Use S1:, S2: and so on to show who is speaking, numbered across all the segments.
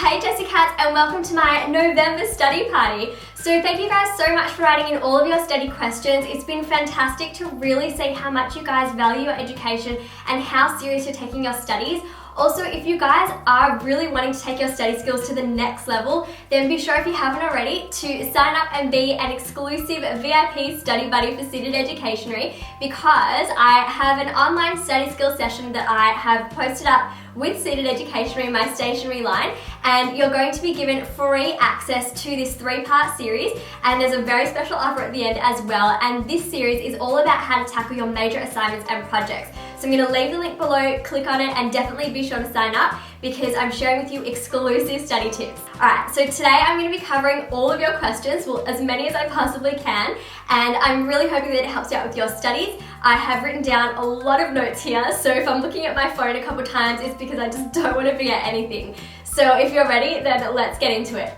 S1: Hey Jessica, and welcome to my November study party. So thank you guys so much for writing in all of your study questions. It's been fantastic to really see how much you guys value your education and how serious you're taking your studies. Also, if you guys are really wanting to take your study skills to the next level, then be sure, if you haven't already, to sign up and be an exclusive VIP study buddy for Seated Educationary, because I have an online study skills session that I have posted up with Seated Educationary, my stationery line, and you're going to be given free access to this 3-part series, and there's a very special offer at the end as well. And this series is all about how to tackle your major assignments and projects. So I'm going to leave the link below, click on it, and definitely be sure to sign up, because I'm sharing with you exclusive study tips. Alright, so today I'm going to be covering all of your questions, well, as many as I possibly can, and I'm really hoping that it helps you out with your studies. I have written down a lot of notes here, so if I'm looking at my phone a couple times, it's because I just don't want to forget anything. So if you're ready, then let's get into it.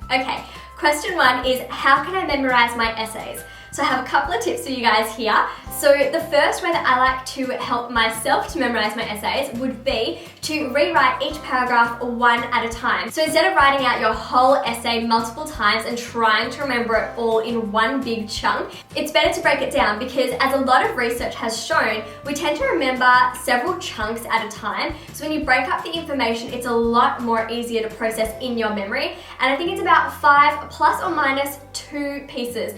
S1: Okay, question 1 is, how can I memorize my essays? So I have a couple of tips for you guys here. So the first way that I like to help myself to memorize my essays would be to rewrite each paragraph one at a time. So instead of writing out your whole essay multiple times and trying to remember it all in one big chunk, it's better to break it down, because as a lot of research has shown, we tend to remember several chunks at a time. So when you break up the information, it's a lot more easier to process in your memory. And I think it's about 5 plus or minus 2 pieces.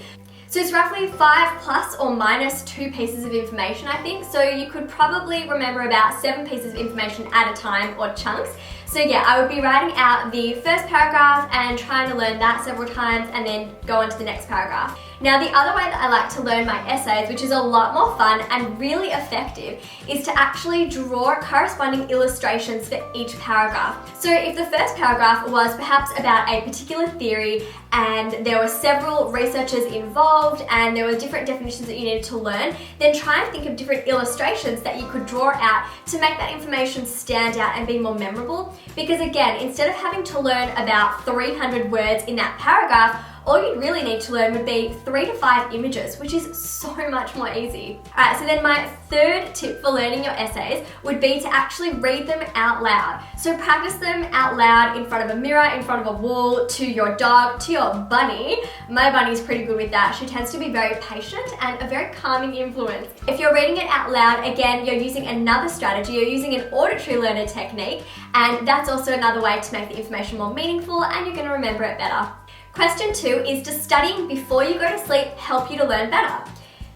S1: So it's roughly 5 plus or minus 2 pieces of information, I think. So you could probably remember about 7 pieces of information at a time, or chunks. So yeah, I would be writing out the first paragraph and trying to learn that several times, and then go on to the next paragraph. Now, the other way that I like to learn my essays, which is a lot more fun and really effective, is to actually draw corresponding illustrations for each paragraph. So if the first paragraph was perhaps about a particular theory, and there were several researchers involved, and there were different definitions that you needed to learn, then try and think of different illustrations that you could draw out to make that information stand out and be more memorable. Because again, instead of having to learn about 300 words in that paragraph, all you'd really need to learn would be 3 to 5 images, which is so much more easy. Alright, so then my third tip for learning your essays would be to actually read them out loud. So practice them out loud in front of a mirror, in front of a wall, to your dog, to your bunny. My bunny's pretty good with that. She tends to be very patient and a very calming influence. If you're reading it out loud, again, you're using another strategy. You're using an auditory learner technique, and that's also another way to make the information more meaningful, and you're going to remember it better. Question 2 is, does studying before you go to sleep help you to learn better?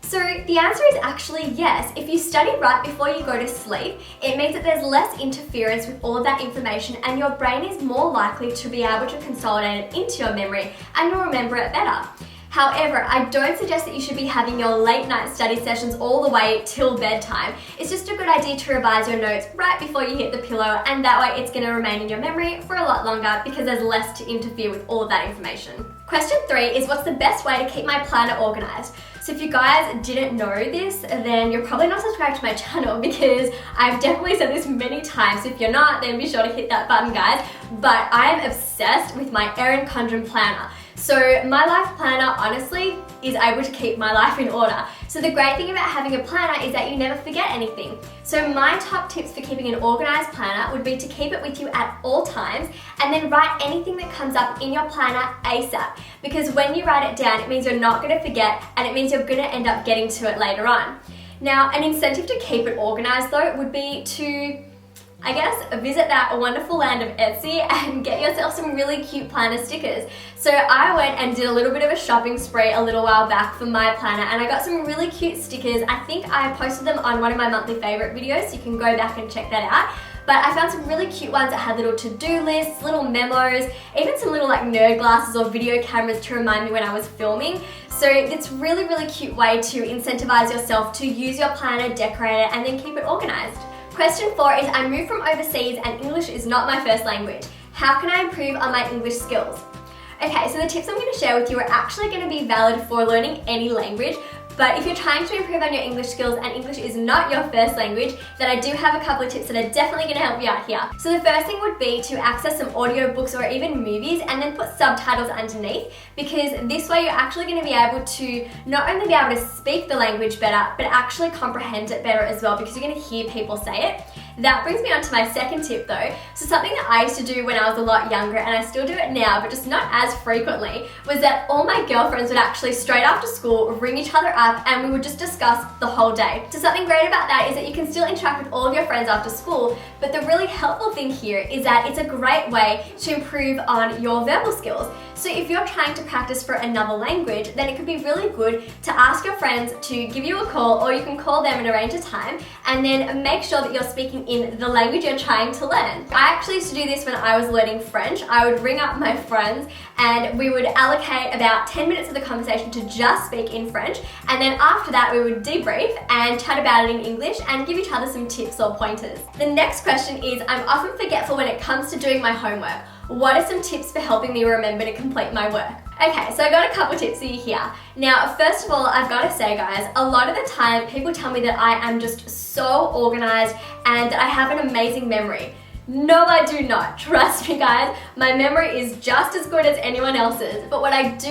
S1: So the answer is actually yes. If you study right before you go to sleep, it means that there's less interference with all of that information, and your brain is more likely to be able to consolidate it into your memory, and you'll remember it better. However, I don't suggest that you should be having your late night study sessions all the way till bedtime. It's just a good idea to revise your notes right before you hit the pillow, and that way it's going to remain in your memory for a lot longer, because there's less to interfere with all of that information. Question 3 is, what's the best way to keep my planner organized? So if you guys didn't know this, then you're probably not subscribed to my channel, because I've definitely said this many times. If you're not, then be sure to hit that button, guys. But I am obsessed with my Erin Condren planner. So my life planner, honestly, is able to keep my life in order. So the great thing about having a planner is that you never forget anything. So my top tips for keeping an organized planner would be to keep it with you at all times, and then write anything that comes up in your planner ASAP. Because when you write it down, it means you're not going to forget, and it means you're going to end up getting to it later on. Now, an incentive to keep it organized though would be to, I guess, visit that wonderful land of Etsy and get yourself some really cute planner stickers. So I went and did a little bit of a shopping spree a little while back for my planner, and I got some really cute stickers. I think I posted them on one of my monthly favorite videos, so you can go back and check that out. But I found some really cute ones that had little to-do lists, little memos, even some little like nerd glasses or video cameras to remind me when I was filming. So it's really, really cute way to incentivize yourself to use your planner, decorate it, and then keep it organized. Question 4 is, I moved from overseas and English is not my first language. How can I improve on my English skills? Okay, so the tips I'm going to share with you are actually going to be valid for learning any language, But if you're trying to improve on your English skills and English is not your first language, then I do have a couple of tips that are definitely going to help you out here. So the first thing would be to access some audiobooks or even movies and then put subtitles underneath, because this way you're actually going to be able to not only be able to speak the language better, but actually comprehend it better as well, because you're going to hear people say it. That brings me on to my second tip though. So something that I used to do when I was a lot younger, and I still do it now, but just not as frequently, was that all my girlfriends would actually straight after school ring each other up and we would just discuss the whole day. So something great about that is that you can still interact with all of your friends after school, but the really helpful thing here is that it's a great way to improve on your verbal skills. So if you're trying to practice for another language, then it could be really good to ask your friends to give you a call, or you can call them and arrange a time, and then make sure that you're speaking in the language you're trying to learn. I actually used to do this when I was learning French. I would ring up my friends and we would allocate about 10 minutes of the conversation to just speak in French, and then after that we would debrief and chat about it in English and give each other some tips or pointers. The next question is, I'm often forgetful when it comes to doing my homework. What are some tips for helping me remember to complete my work? Okay, so I got a couple tips for you here. Now, first of all, I've got to say guys, a lot of the time people tell me that I am just so organized and that I have an amazing memory. No, I do not. Trust me guys, my memory is just as good as anyone else's. But what I do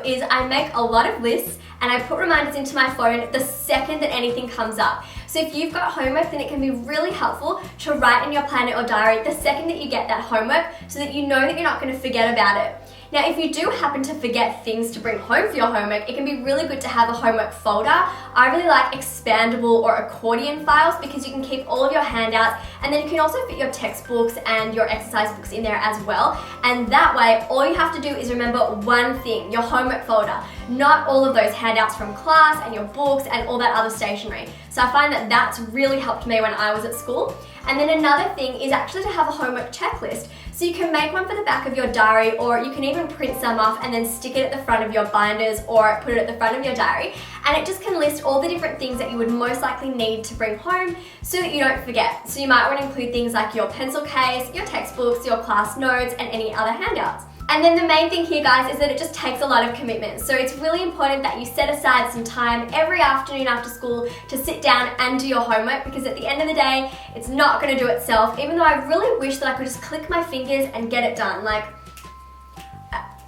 S1: is I make a lot of lists and I put reminders into my phone the second that anything comes up. So if you've got homework, then it can be really helpful to write in your planner or diary the second that you get that homework, so that you know that you're not going to forget about it. Now, if you do happen to forget things to bring home for your homework, it can be really good to have a homework folder. I really like expandable or accordion files because you can keep all of your handouts, and then you can also fit your textbooks and your exercise books in there as well. And that way, all you have to do is remember one thing, your homework folder, not all of those handouts from class and your books and all that other stationery. So I find that that's really helped me when I was at school. And then another thing is actually to have a homework checklist. So you can make one for the back of your diary, or you can even print some off and then stick it at the front of your binders or put it at the front of your diary. And it just can list all the different things that you would most likely need to bring home so that you don't forget. So you might want to include things like your pencil case, your textbooks, your class notes, and any other handouts. And then the main thing here guys is that it just takes a lot of commitment. So it's really important that you set aside some time every afternoon after school to sit down and do your homework, because at the end of the day, it's not going to do itself, even though I really wish that I could just click my fingers and get it done. Like,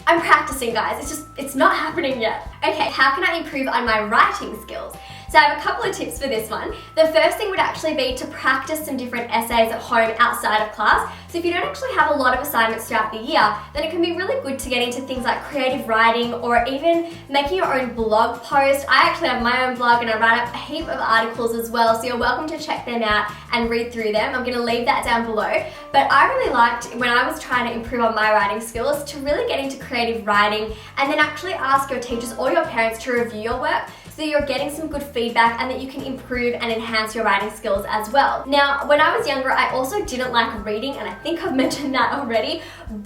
S1: I'm practicing guys, it's not happening yet. Okay, how can I improve on my writing skills? So I have a couple of tips for this one. The first thing would actually be to practice some different essays at home outside of class. So if you don't actually have a lot of assignments throughout the year, then it can be really good to get into things like creative writing or even making your own blog post. I actually have my own blog and I write up a heap of articles as well, so you're welcome to check them out and read through them. I'm gonna leave that down below. But I really liked, when I was trying to improve on my writing skills, to really get into creative writing and then actually ask your teachers or your parents to review your work, so you're getting some good feedback and that you can improve and enhance your writing skills as well. Now, when I was younger, I also didn't like reading, and I think I've mentioned that already,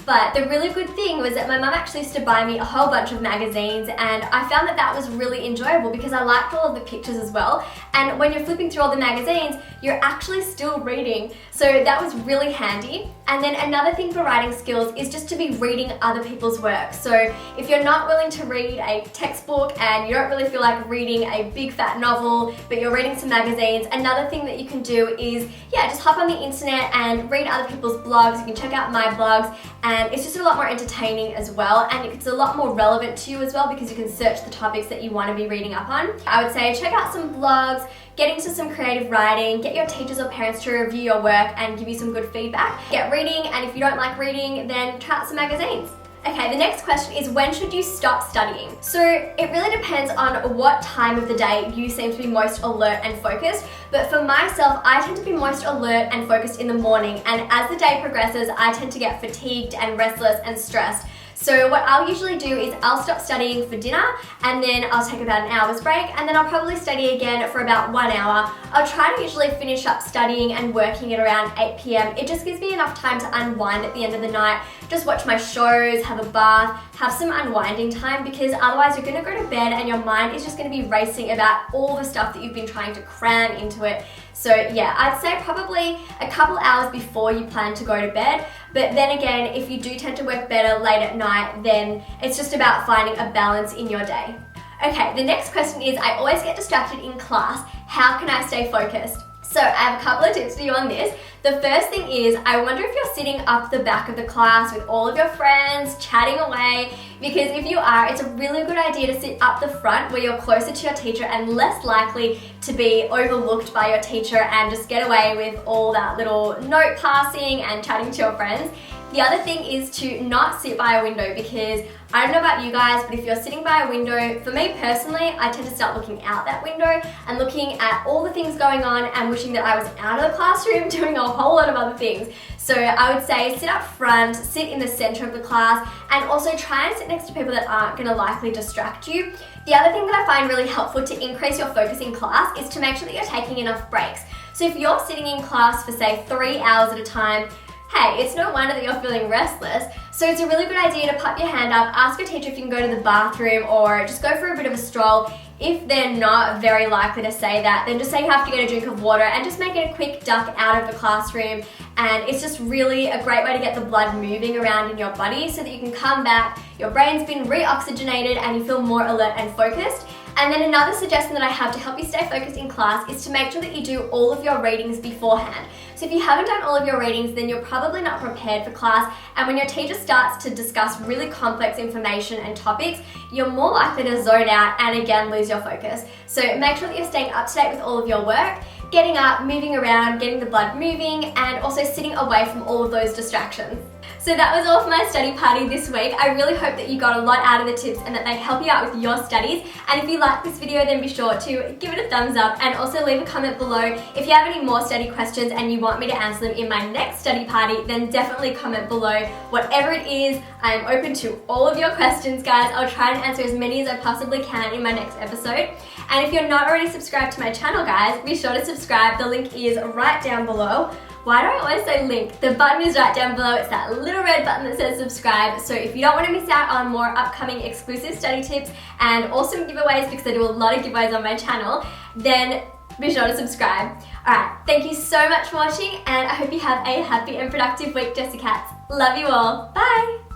S1: but the really good thing was that my mum actually used to buy me a whole bunch of magazines, and I found that that was really enjoyable because I liked all of the pictures as well. And when you're flipping through all the magazines, you're actually still reading. So that was really handy. And then another thing for writing skills is just to be reading other people's work. So if you're not willing to read a textbook and you don't really feel like reading a big fat novel, but you're reading some magazines, another thing that you can do is, just hop on the internet and read other people's blogs. You can check out my blogs, and it's just a lot more entertaining as well, and it's a lot more relevant to you as well because you can search the topics that you want to be reading up on. I would say check out some blogs, get into some creative writing, get your teachers or parents to review your work and give you some good feedback. Get reading, and if you don't like reading, then try out some magazines. Okay, the next question is, when should you stop studying? So it really depends on what time of the day you seem to be most alert and focused. But for myself, I tend to be most alert and focused in the morning. And as the day progresses, I tend to get fatigued and restless and stressed. So what I'll usually do is I'll stop studying for dinner, and then I'll take about an hour's break, and then I'll probably study again for about 1 hour. I'll try to usually finish up studying and working at around 8 p.m. It just gives me enough time to unwind at the end of the night, just watch my shows, have a bath, have some unwinding time, because otherwise you're going to go to bed and your mind is just going to be racing about all the stuff that you've been trying to cram into it. So yeah, I'd say probably a couple hours before you plan to go to bed. But then again, if you do tend to work better late at night, then it's just about finding a balance in your day. Okay, the next question is, I always get distracted in class. How can I stay focused? So I have a couple of tips for you on this. The first thing is, I wonder if you're sitting up the back of the class with all of your friends, chatting away, because if you are, it's a really good idea to sit up the front where you're closer to your teacher and less likely to be overlooked by your teacher and just get away with all that little note passing and chatting to your friends. The other thing is to not sit by a window, because I don't know about you guys, but if you're sitting by a window, for me personally, I tend to start looking out that window and looking at all the things going on and wishing that I was out of the classroom doing a whole lot of other things. So I would say sit up front, sit in the center of the class, and also try and sit next to people that aren't going to likely distract you. The other thing that I find really helpful to increase your focus in class is to make sure that you're taking enough breaks. So if you're sitting in class for say 3 hours at a time, hey, it's no wonder that you're feeling restless. So it's a really good idea to pop your hand up, ask your teacher if you can go to the bathroom, or just go for a bit of a stroll. If they're not very likely to say that, then just say you have to get a drink of water and just make it a quick duck out of the classroom. And it's just really a great way to get the blood moving around in your body so that you can come back, your brain's been re-oxygenated, and you feel more alert and focused. And then another suggestion that I have to help you stay focused in class is to make sure that you do all of your readings beforehand. So if you haven't done all of your readings, then you're probably not prepared for class, and when your teacher starts to discuss really complex information and topics, you're more likely to zone out and again lose your focus. So make sure that you're staying up to date with all of your work, getting up, moving around, getting the blood moving, and also sitting away from all of those distractions. So that was all for my study party this week. I really hope that you got a lot out of the tips and that they help you out with your studies. And if you like this video, then be sure to give it a thumbs up and also leave a comment below. If you have any more study questions and you want me to answer them in my next study party, then definitely comment below. Whatever it is, I am open to all of your questions, guys. I'll try and answer as many as I possibly can in my next episode. And if you're not already subscribed to my channel, guys, be sure to subscribe. The link is right down below. Why do I always say link? The button is right down below. It's that little red button that says subscribe. So if you don't want to miss out on more upcoming exclusive study tips and awesome giveaways, because I do a lot of giveaways on my channel, then be sure to subscribe. Alright, thank you so much for watching, and I hope you have a happy and productive week, Jessicats. Love you all. Bye!